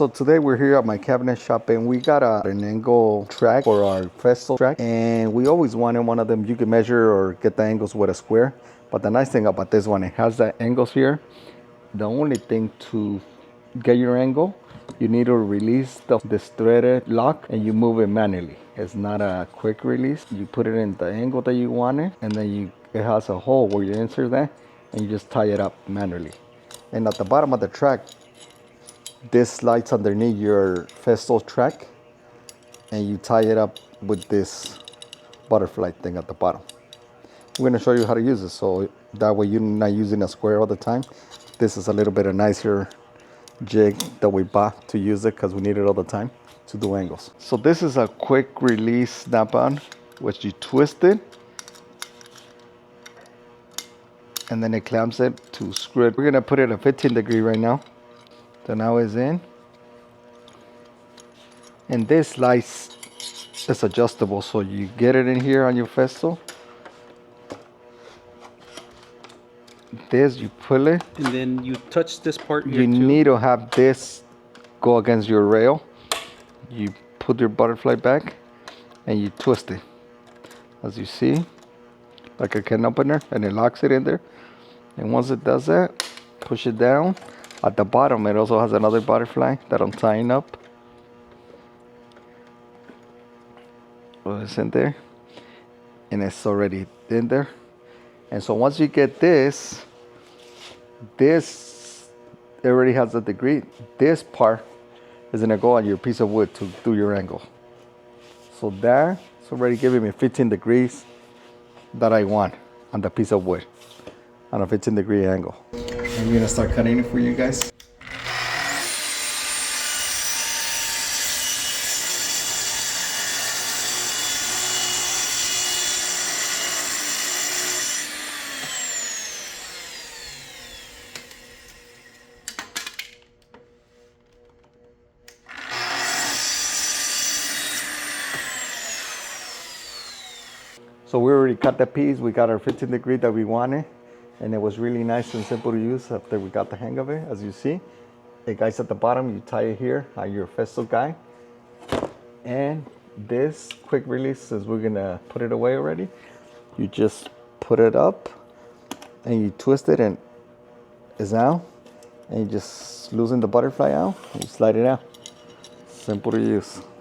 So today we're here at my cabinet shop and we got an angle track for our Festool track, and we always wanted one of them you can measure or get the angles with a square. But the nice thing about this one, it has the angles here. The only thing to get your angle, you need to release this threaded lock and you move it manually. It's not a quick release. You put it in the angle that you want it, and then it has a hole where you insert that and you just tie it up manually. And at the bottom of the track, this slides underneath your Festool track and you tie it up with this butterfly thing at the bottom. I'm going to show you how to use it so that way you're not using a square all the time. This is a little bit of nicer jig that we bought to use it because we need it all the time to do angles. So this is a quick release snap-on, which you twist it and then it clamps it to screw it. We're going to put it at 15 degree right now. So now it's in. And this slice is adjustable, so you get it in here on your Festool. This, you pull it. And then you touch this part here You need to have this go against your rail. You put your butterfly back and you twist it. As you see, like a can opener, and it locks it in there. And once it does that, push it down. At the bottom, it also has another butterfly that I'm tying up. Well, it's in there. And it's already in there. And so once you get this it already has a degree. This part is gonna go on your piece of wood to do your angle. So that's already giving me 15 degrees that I want on the piece of wood on a 15 degree angle. I'm gonna start cutting it for you guys. So we already cut the piece. We got our 15 degree that we wanted, and it was really nice and simple to use after we got the hang of it. As you see, it guys at the bottom, you tie it here on your Festool guy. And this quick release, since we're gonna put it away already, you just put it up and you twist it and it's out, and you just loosen the butterfly out and you slide it out. Simple to use.